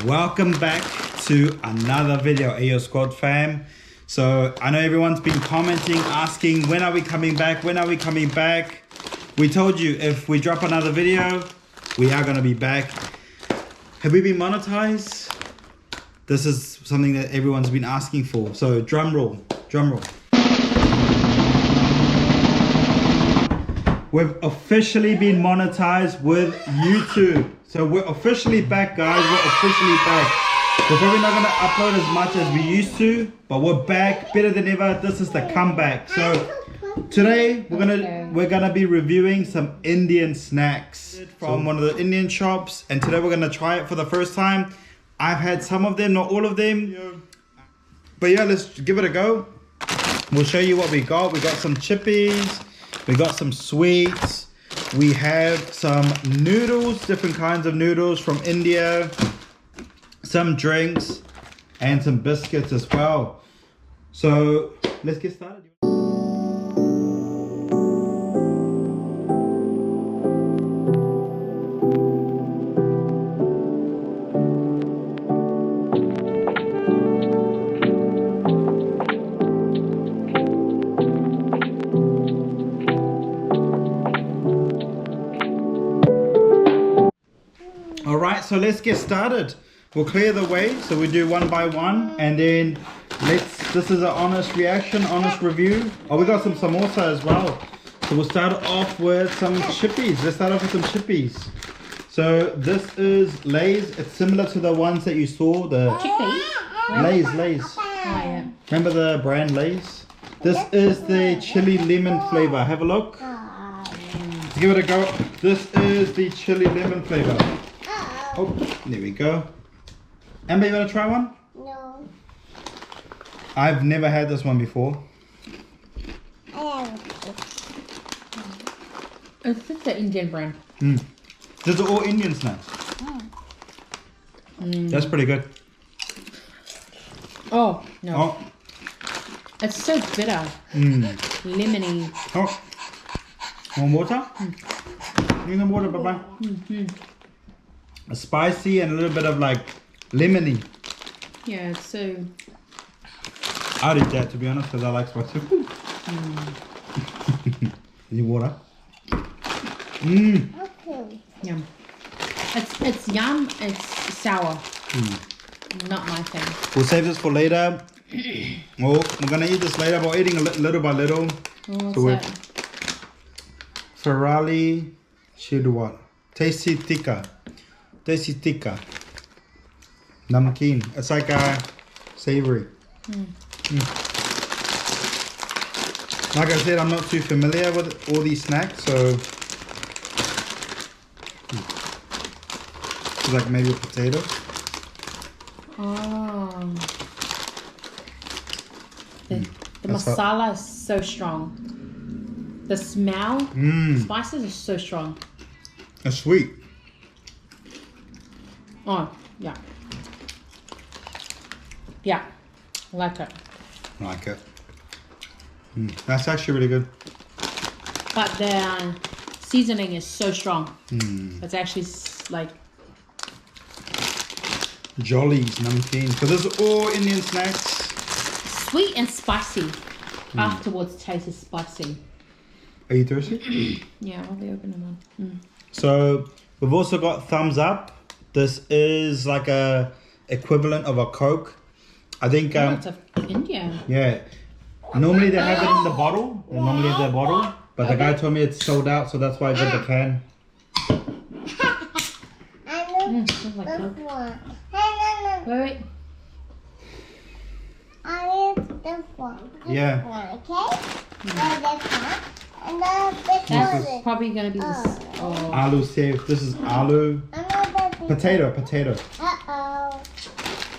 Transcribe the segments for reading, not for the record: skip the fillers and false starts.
Welcome back to another video, Ayo Squad fam. So I know everyone's been commenting, asking when are we coming back, when are we coming back. We told you if we drop another video, we are going to be back. Have we been monetized? This is something that everyone's been asking for. So drum roll, drum roll. We've officially been monetized with YouTube. So we're officially back, guys. We're officially back. We're probably not going to upload as much as we used to, but we're back better than ever. This is the comeback. So today we're gonna be reviewing some Indian snacks from one of the Indian shops, and today we're gonna try it for the first time. I've had some of them, not all of them, but yeah, let's give it a go. We'll show you what we got. We got some chippies, we got some sweets, we have some noodles, different kinds of noodles from India, some drinks, and some biscuits as well. So let's get started. Alright, so let's get started. We'll clear the way, so we do one by one, and then this is an honest reaction, honest review. Oh, we got some samosa as well. So we'll start off with some chippies. Let's start off with some chippies. So this is Lay's. It's similar to the ones that you saw, the Chippies? Lay's. Oh, yeah. Remember the brand Lay's? This is the chili lemon flavor. Have a look. Let's give it a go. This is the chili lemon flavor. Oh, there we go. Amber, you want to try one? No. I've never had this one before. It's just the Indian brand. These are all Indian snacks. That's pretty good. Oh, no. Oh. It's so bitter. Lemony. Oh. Want water? Need some water, Baba. Spicy and a little bit of like lemony. Yeah, it's so... I'd eat that, to be honest, because I like spicy food. Need water? Yum. It's yum, it's sour. Not my thing. We'll save this for later. Well, we're going to eat this later, but we're eating little by little. Oh, So what's that? Ferrari Chidwal. Tasty tikka. Tasty tikka. Namkeen. It's like a savory. Like I said, I'm not too familiar with all these snacks, so it's like maybe a potato. Oh. The masala is so strong. The smell, spices are so strong. It's sweet. Oh, yeah. Yeah, I like it. I like it. That's actually really good. But the seasoning is so strong. It's actually like... Jollies, namkeen. So this is all Indian snacks. Sweet and spicy. Afterwards, tastes spicy. Are you thirsty? Yeah, I'll be opening one. So we've also got thumbs up. This is like a equivalent of a Coke. I think It's of India. yeah. Normally they have it in the bottle. They normally have their bottle, but the guy told me it's sold out, so that's why I got the can. Smells like Coke. Wait. I need this one. Yeah. Okay? This one. And this That's one. probably gonna be this. Oh. Aloo safe. This is aloo. Potato. Uh-oh.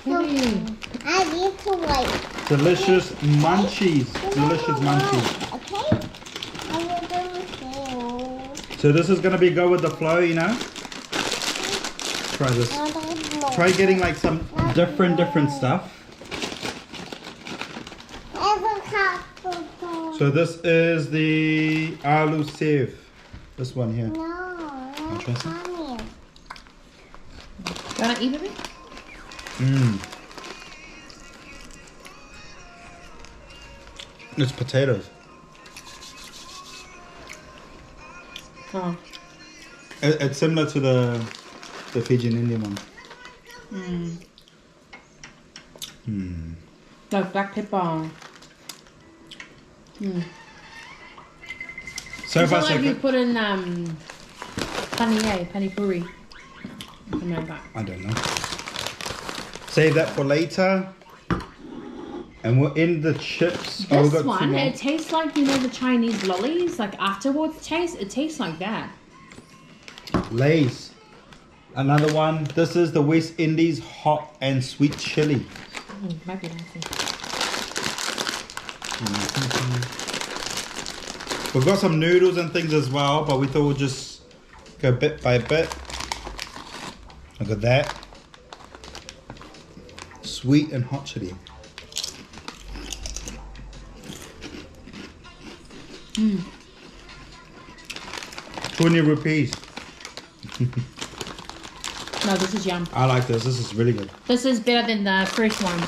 Hey. I need to wait. Delicious munchies. Delicious munchies. Okay? I will do the same. So this is gonna be go with the flow, you know. Try this. Try getting like some different stuff. So this is the aloo sev. This one here. No, try some? Tommy. You wanna eat with me? It's potatoes. Oh. It's similar to the Fijian Indian one. No, black pepper. So It's far, not so like you good. put in pani puri. Something like that. I don't know. Save that for later. And we're in the chips. Oh, we've This got two one, more. it tastes like, you know, the Chinese lollies, like afterwards it tastes like that. Lay's. Another one. This is the West Indies hot and sweet chili. Might be nasty. We've got some noodles and things as well, but we thought we'd just go bit by bit. Look at that. Sweet and hot chili. 20 rupees. No, this is yum. I like this. This is really good. This is better than the first one.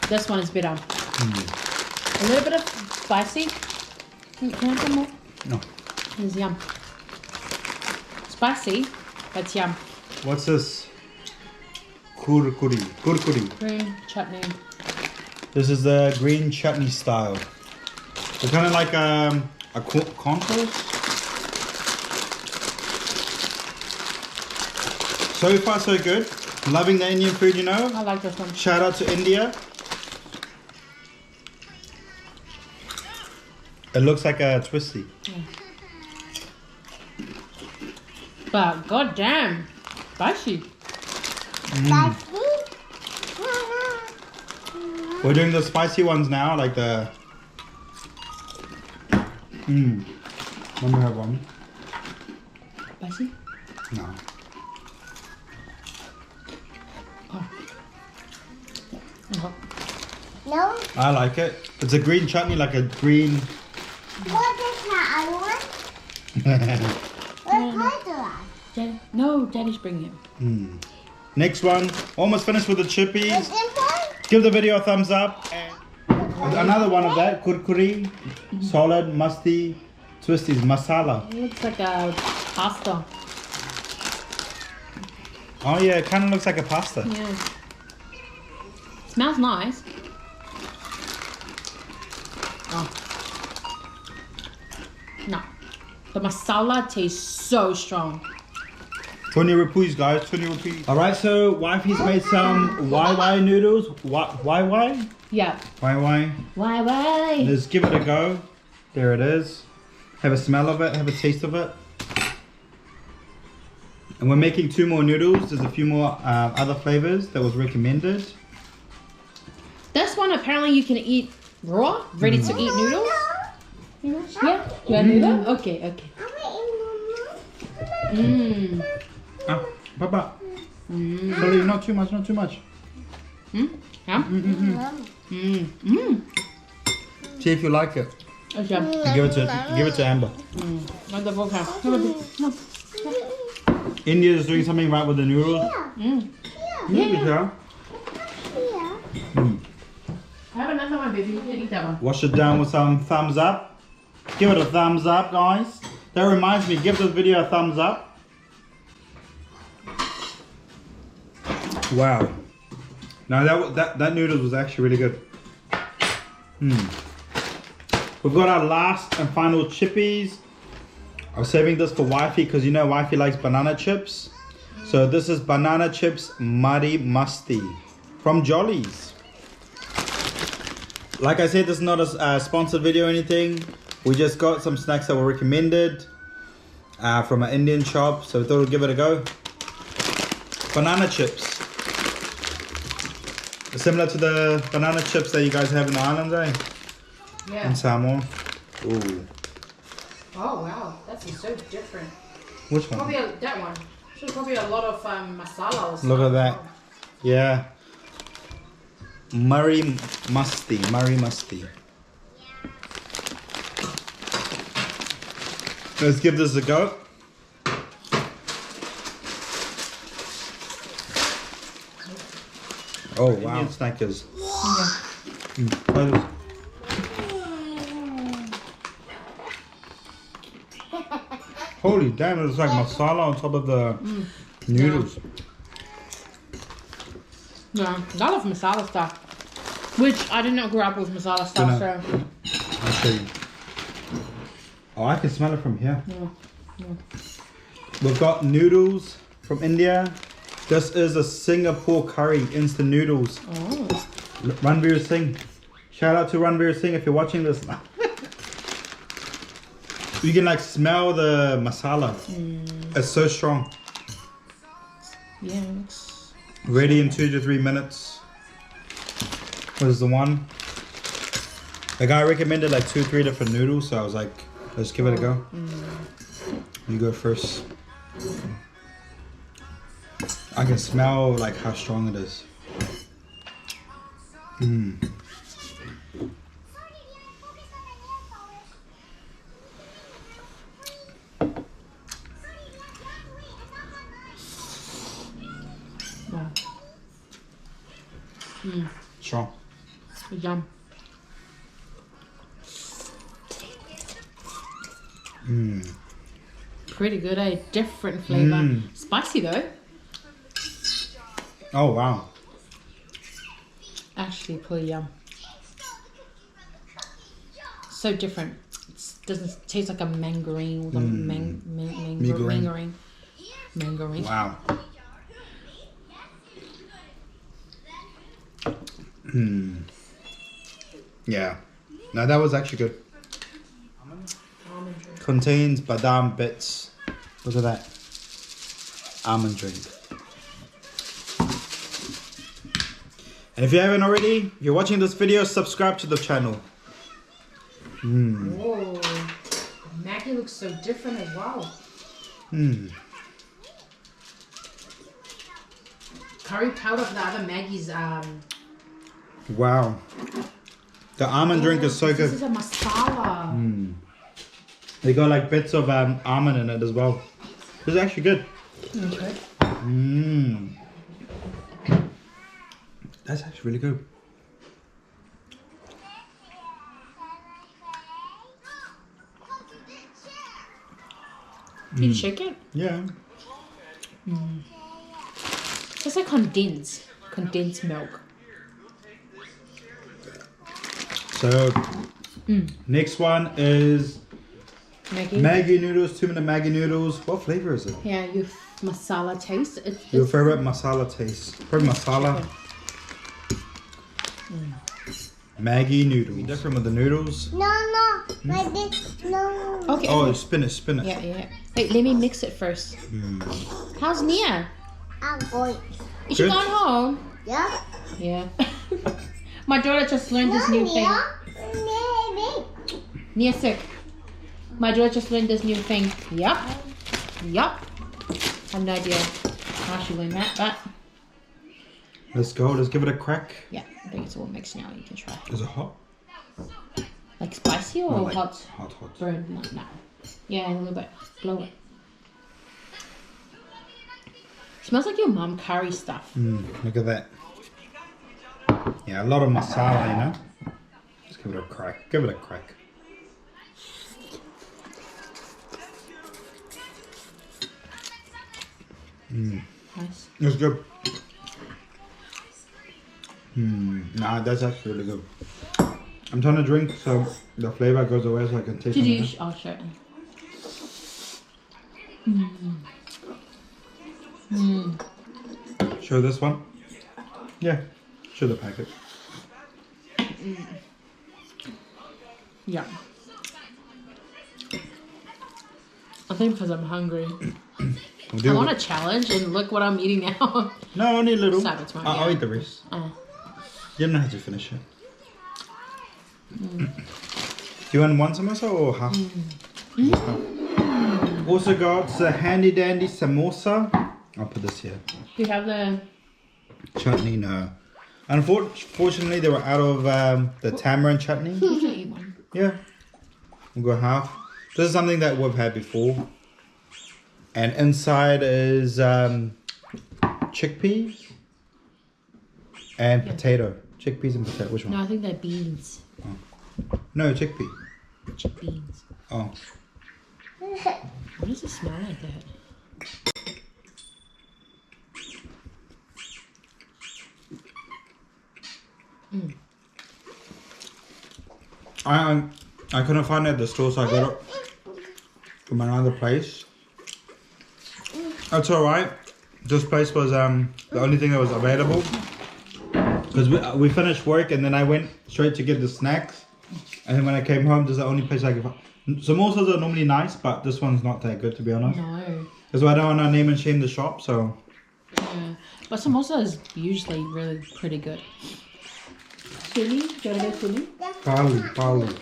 This one is better. A little bit of spicy. Can I have some more? No. This is yum. Spicy, but it's yum. What's this? Kurkuri. Kurkuri. Green chutney. This is the green chutney style. It's kind of like a corn toast. So far, so good. Loving the Indian food, you know. I like this one. Shout out to India. It looks like a twisty. But goddamn, spicy. We're doing the spicy ones now, like the. Let me have one. Spicy? No. Oh. No. I like it. It's a green chutney, like a green. What is that one? What color? Daddy? No, Daddy's bringing it. Next one. Almost finished with the chippies. This one? Give the video a thumbs up. And another one of that. Kurkuri. Solid, musty, twisties, masala. It looks like a pasta. Oh yeah, it kind of looks like a pasta. Yeah. Smells nice. Oh. No. The masala tastes so strong. 20 rupees, guys. 20 rupees. All right, so wifey's made some YY noodles. YY? Yeah. YY. Why? Let's give it a go. There it is. Have a smell of it. Have a taste of it. And we're making 2 more noodles. There's a few more other flavors that was recommended. This one apparently you can eat raw, ready to eat noodles. Yeah? You want noodle? Okay, okay. Mmm. Ah, Papa. Sorry, not too much, not too much. Yeah? See if you like it. It's yum. Give it to Amber. Wonderful. No. India is doing something right with the noodles. Yeah. Yeah. Have another one, baby. You can eat that one. Wash it down with some thumbs up. Give it a thumbs up, guys. That reminds me, give this video a thumbs up. Wow. Now that noodles was actually really good. We've got our last and final chippies. I'm saving this for wifey because you know wifey likes banana chips. So this is banana chips Muddy Musty from Jollies. Like I said, this is not a sponsored video or anything. We just got some snacks that were recommended from an Indian shop, so we thought we'd give it a go. Banana chips. Similar to the banana chips that you guys have in the islands, eh? Yeah. In Samoa. Ooh. Oh wow, that's so different. Which one? Probably that one. There's probably a lot of masala or Look at that. something. Yeah. Murray Musty. Let's give this a go. Oh wow. Indian snackers. Yeah. Holy damn, it's like masala on top of the noodles. Yeah, I love masala stuff. Which I did not grow up with masala stuff, so. I'll show you. Oh, I can smell it from here. Yeah. We've got noodles from India. This is a Singapore curry, instant noodles. Oh. Ranveer Singh. Shout out to Ranveer Singh if you're watching this. You can like smell the masala. It's so strong. Yeah. Ready in 2 to 3 minutes. What is the one? The guy recommended like 2 or 3 different noodles, so I was like, let's give it a go. You go first. I can smell like how strong it is. Wow. Strong. Yum. Pretty good, eh? Different flavor. Spicy though. Oh wow. Actually, pretty yum. So different. It doesn't taste like a mangarine or mangarine. Wow. Yeah. No, that was actually good. Almond drink. Contains badam bits. Look at that. Almond drink. And if you haven't already, if you're watching this video, subscribe to the channel. Whoa. Maggie looks so different as well. Curry powder of the other Maggie's Wow. The almond drink is so this good. is a masala. They got like bits of almond in it as well. It's actually good. Okay. That's actually really good. Did you shake it? Yeah. It's like condensed milk. So, next one is Maggie? Maggi noodles, 2-minute Maggi noodles. What flavor is it? Yeah, your masala taste. Your favorite masala taste. Favorite masala. Maggi noodles. Different with the noodles. No, like this. No. Okay. Oh, spin it. Yeah. Wait, let me mix it first. How's Nia? I'm going. Is she Good. gone home? Yeah. Yeah. My daughter just learned this new thing. Maybe. Nia's sick. My daughter just learned this new thing. Yup. I have no idea how she learned that, but Let's go. Let's give it a crack. yeah, I think it's all mixed now. You can try. Is it hot? Like spicy or No, like hot? Hot. Burn? No. Yeah, a little bit. Blow it. Smells like your mum curry stuff. Look at that. Yeah, a lot of masala, you know. Just give it a crack. Give it a crack. Nice. It's good. Nah, that's actually really good. I'm trying to drink so the flavor goes away so I can taste Did you? it. I'll show it. Show this one. Yeah. Show the packet. Yeah. I think because I'm hungry. I want a challenge and look what I'm eating now. No, only a little. Stop, it's fine, I'll yeah. eat the rest. You don't have to finish it. Do you want one samosa or half? Also got the handy dandy samosa. I'll put this here. Do you have the... Chutney, no. Unfortunately, they were out of the tamarind chutney. You can eat one. Yeah. We'll go half. This is something that we've had before. And inside is chickpeas. And potato. Chickpeas and potato. Which one? No, I think they're beans. Oh. No, chickpea. Beans. Oh. What does it smell like that? I couldn't find it at the store, so I got it from another place. That's alright. This place was the only thing that was available. Because we finished work and then I went straight to get the snacks. And then when I came home, this is the only place I could find. Samosas are normally nice, but this one's not that good, to be honest. No. Because I don't want to name and shame the shop, so. Yeah. But samosa is usually really pretty good. Chili? Do you want to go chili? Parle-G.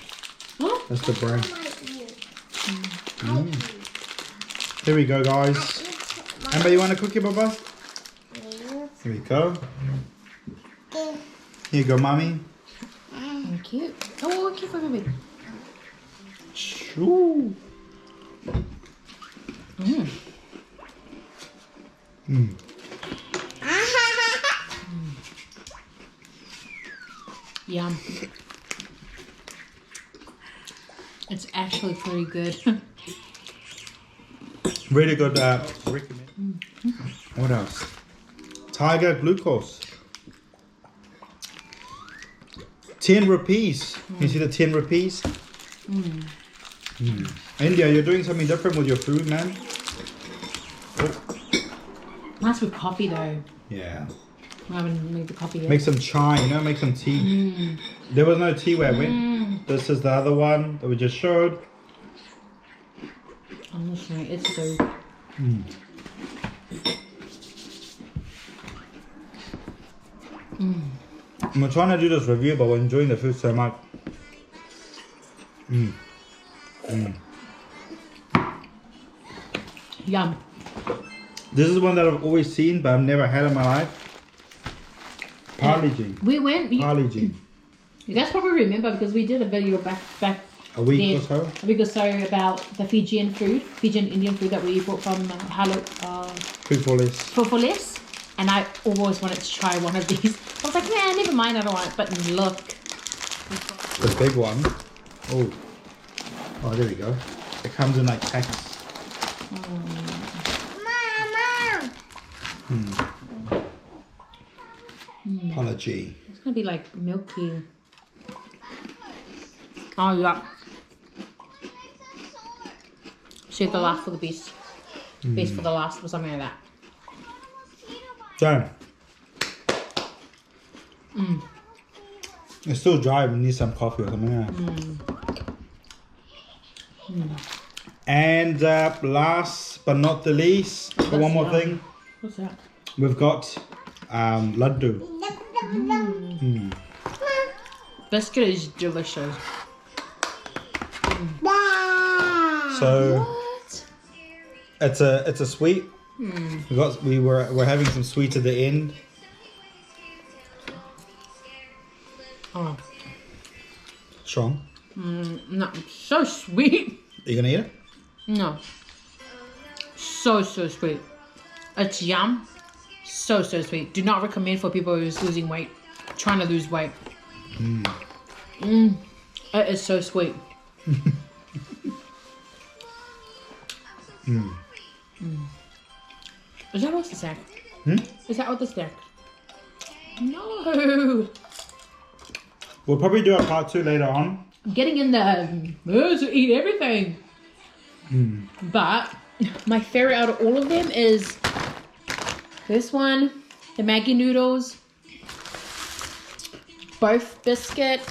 Huh? That's the brand. Here we go, guys. Amber, you want a cookie, Baba? Here we go. Here you go, Mommy. Thank you. Oh, cute for baby. Shoo. Yum. It's actually pretty good. Really good. Recommend. What else? Tiger glucose. 10 rupees. You see the 10 rupees? India, you're doing something different with your food, man. Nice with coffee though. Yeah. I haven't made the coffee yet. Make some chai, you know, make some tea. There was no tea where I went. This is the other one that we just showed. Honestly, it's so... I'm trying to do this review, but we're enjoying the food so much. Yum. This is one that I've always seen, but I've never had in my life. Parle-G. We went... Parle-G. You guys probably remember because we did a video back A week then, or so? a week or so about the Fijian Indian food that we bought from Food for less. for less. And I always wanted to try one of these. I was like, yeah, never mind, I don't want it. But look. The big one. Oh. Oh, there we go. It comes in like packs. Parle-G. It's going to be like milky. Oh, yeah. Save the last for the best. Best for the last or something like that. Damn. It's still dry. We need some coffee or something. And last but not the least, one more thing. What's that? We've got laddu. Biscuit is delicious. So What? it's a sweet. We're having some sweet at the end. Oh, Strong. no, so sweet. Are you gonna eat it? No. So sweet. It's yum. So sweet. Do not recommend for people who's losing weight. Trying to lose weight. It is so sweet. Is that what's the snack? Is that what the snack? No. We'll probably do a part 2 later on. I'm getting in the mood to eat everything. But my favorite out of all of them is this one, the Maggi noodles, both biscuit,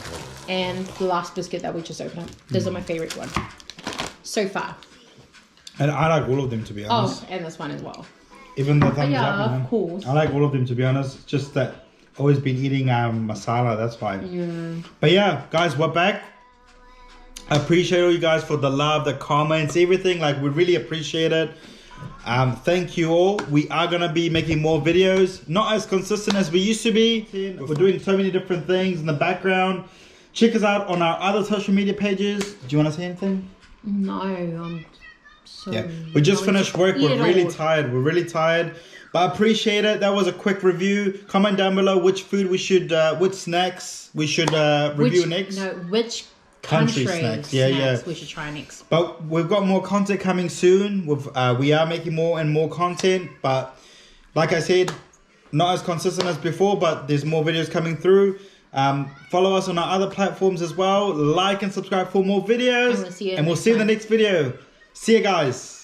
and the last biscuit that we just opened up. Those are my favorite one so far. And I like all of them, to be honest. Oh, and this one as well. Even the thumbs yeah, up, man. of course. I like all of them, to be honest. It's just that I've always been eating masala, that's why. Yeah. But yeah, guys, we're back. I appreciate all you guys for the love, the comments, everything. Like, we really appreciate it. Thank you all. We are going to be making more videos. Not as consistent as we used to be. We're doing so many different things in the background. Check us out on our other social media pages. Do you want to say anything? No, I'm so... Yeah, we just finished work. We're really tired. We're really tired. But I appreciate it. That was a quick review. Comment down below which food we should, which snacks we should review next. No, which Country country snacks. Yeah. we should try next. But we've got more content coming soon. We are making more and more content. But like I said, not as consistent as before, but there's more videos coming through. Follow us on our other platforms as well. Like and subscribe for more videos. And we'll see you in the next video. See you guys.